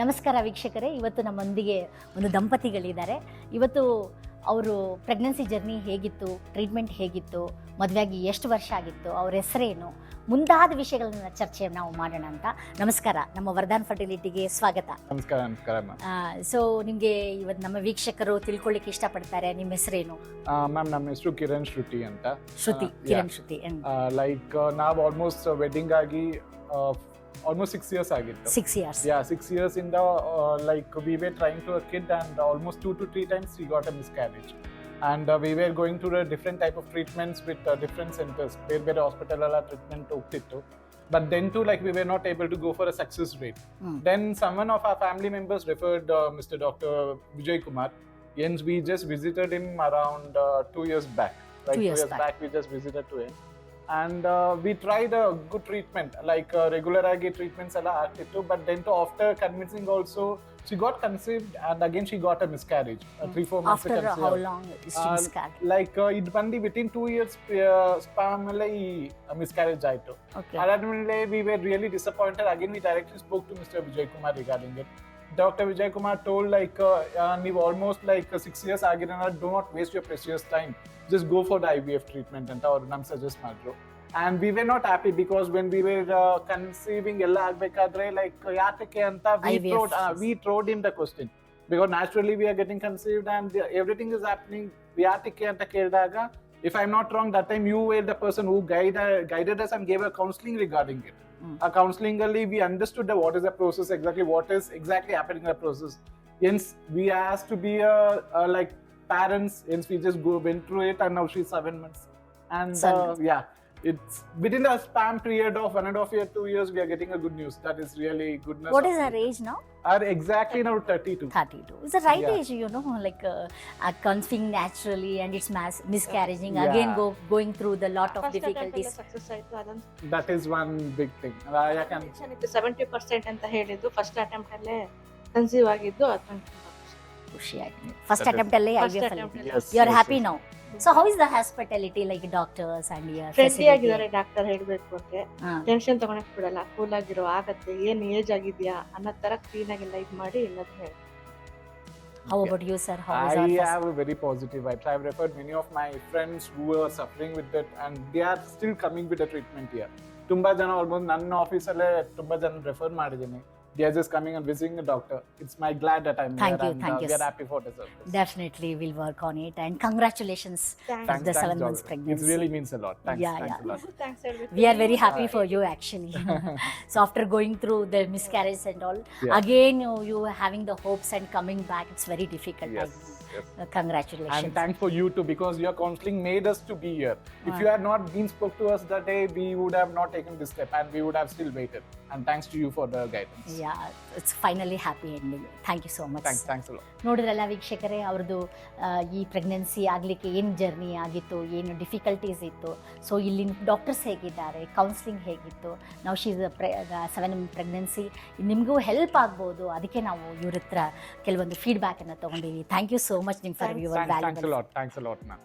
ನಮಸ್ಕಾರ ವೀಕ್ಷಕರೇ, ಇವತ್ತು ನಮ್ಮೊಂದಿಗೆ ಒಂದು ದಂಪತಿಗಳಿದ್ದಾರೆ. ಇವತ್ತು ಅವರು ಪ್ರೆಗ್ನೆನ್ಸಿ ಜರ್ನಿ ಹೇಗಿತ್ತು, ಟ್ರೀಟ್ಮೆಂಟ್ ಹೇಗಿತ್ತು, ಮದುವೆಯಾಗಿ ಎಷ್ಟು ವರ್ಷ ಆಗಿತ್ತು, ಅವ್ರ ಹೆಸರೇನು, ಮುಂತಾದ ವಿಷಯಗಳನ್ನ ಚರ್ಚೆ ನಾವು ಮಾಡೋಣ ಅಂತ. ನಮಸ್ಕಾರ, ನಮ್ಮ ವರ್ಧನ್ ಫರ್ಟಿಲಿಟಿಗೆ ಸ್ವಾಗತ. ನಮಸ್ಕಾರ. ನಮಸ್ಕಾರ ಸೊ ನಿಮಗೆ ಇವತ್ತು ನಮ್ಮ ವೀಕ್ಷಕರು ತಿಳ್ಕೊಳ್ಳಿಕ್ಕೆ ಇಷ್ಟಪಡ್ತಾರೆ, ನಿಮ್ಮ ಹೆಸರೇನು? ಮ್ಯಾಮ್, ನಮ್ಮ ಹೆಸರು ಕಿರಣ್ ಶ್ರುತಿ ಅಂತ. ಕಿರಣ್ ಶ್ರುತಿ. ಲೈಕ್ ನಾವು ಆಲ್ಮೋಸ್ಟ್ ವೆಡ್ಡಿಂಗ್ ಆಗಿ almost 6 years ಆಗಿತ್ತು. 6 years. Yeah, 6 years in the like we were trying to a kid and almost 2 to 3 times we got a miscarriage. And we were going through a different type of treatments with different centers. ಬೇರೆ hospital alla treatment ಹೋಗ್ತಿತ್ತು. But then too, like, we were not able to go for a success rate. Then someone of our family members referred Mr. Dr. Vijay Kumar. Hence we just visited him around 2 years back. Like 2 years back we just visited to him. And we tried a good treatment, like regular agi treatments alla ಆಗ್ತಿತ್ತು. But then to after convincing also, she got conceived and again she got a miscarriage. 3-4 months after how long is she miscarried? Like it bandi within 2 years span alle miscarriage ಆಯ್ತು. Adadmele we were really disappointed. Again we directly spoke to Mr. Vijay Kumar regarding it. Dr. Vijay Kumar told like ನೀವು almost like 6 years ಆಗಿರೋಣ, do not waste your precious time, just go for the IVF treatment ಅಂತ ಅವ್ರು ನಮ್ಗೆ suggest ಮಾಡಿದ್ರು. And we were not happy because when we were conceiving ಎಲ್ಲ ಆಗ್ಬೇಕಾದ್ರೆ like ಯಾತಕ್ಕೆ ಅಂತ we throwed him the question, because naturally we are getting conceived and everything is happening. ಯಾತಕ್ಕೆ ಅಂತ ಕೇಳಿದಾಗ, if I'm not wrong, that time you were the person who guided us and gave a counseling regarding it. A counseling ali we understood what is the process exactly, what is exactly happening in the process. Hence we asked to be like parents. Hence we just went through it, and now she's 7 months. And yeah, it's within the span period of 1.5 year, 2 years, we are getting a good news. That is really goodness. What is her age now? Exactly now 32. 32 is the right age, you know, like conceiving naturally and it's miscarrying, again going through the lot of difficulties. Success ಆಯ್ತು, ಅದಂತ That is one big thing. ಯಾಕಂದ್ರೆ 70% ಅಂತ ಹೇಳಿದ್ದು first attempt ಅಲ್ಲೇ conceive ಆಗಿದ್ದು. ಖುಷಿ ಆಯ್ತು. First attempt ಅಲ್ಲೇ IVF ಅಲ್ಲಿ. Yes, You are yes, happy now. So how is the hospitality, like doctors and your friendly facility? ಆಗಿದ್ದಾರೆ ಡಾಕ್ಟರ್, ಹೇಳ್ಬೇಕು ಅಂದ್ರೆ ಟೆನ್ಷನ್ ತಗೊಳಕ್ ಬಿಡಲ್ಲ, ಕೂಲ್ ಆಗಿರೋ, ಆಗತ್ತೆ, ಏನ್ ಏಜ್ ಆಗಿದ್ಯಾ ಅನ್ನೋ ತರ ಕ್ಲೀನ್ ಆಗಿ ಲೈಕ್ ಮಾಡಿ ಎಲ್ಲದನ್ನ ಹೇಳಿ. How about you, sir? How is I our have a very positive vibes. I have referred many of my friends who are suffering with it and they are still coming with the treatment here. ತುಂಬಾ ಜನ almost ನನ್ನ ಆಫೀಸಲ್ಲೇ ತುಂಬಾ ಜನ refer ಮಾಡಿದ್ದೀನಿ. They are just coming and visiting the doctor. It's my glad that I'm Thank here you, and thank you. we are happy for the service. Definitely we'll work on it, and congratulations Thanks. the 7 months It pregnancy. really means a lot. Thanks. Yeah, Thanks yeah. a lot. Thanks ಹೇಳ್ಬೇಕು. We are very happy for you actually. So after going through the miscarriage and all, Yeah. again you having the hopes and coming back, it's very difficult. Yes. Yes. Congratulations. And thanks for you too, because your counseling made us to be here. If you had not been spoke to us that day, we would have not taken this step and we would have still waited. And thanks to you for the guidance. Yeah, it's finally happy ending. Thank you so much. Thanks a lot. ನೋಡಿದ್ರಲ್ಲ ವೀಕ್ಷಕರೇ, ಅವ್ರದ್ದು ಈ pregnancy ಆಗಲಿಕ್ಕೆ ಏನು journey ಆಗಿತ್ತು, ಏನು difficulties ಇತ್ತು. So ಇಲ್ಲಿ ಡಾಕ್ಟರ್ಸ್ ಹೇಗಿದ್ದಾರೆ, ಕೌನ್ಸಿಲಿಂಗ್ ಹೇಗಿತ್ತು, ನಾವು ಶೀಸ್ 7 ಪ್ರೆಗ್ನೆನ್ಸಿ ನಿಮಗೂ ಹೆಲ್ಪ್ ಆಗ್ಬೋದು, ಅದಕ್ಕೆ ನಾವು ಇವ್ರ ಹತ್ರ ಕೆಲವೊಂದು ಫೀಡ್ಬ್ಯಾಕನ್ನು ತೊಗೊಂಡಿವಿ. ಥ್ಯಾಂಕ್ ಯು ಸೋ ಮಚ್ ನಿಮ್ for your valuable. Thanks a lot, ma'am.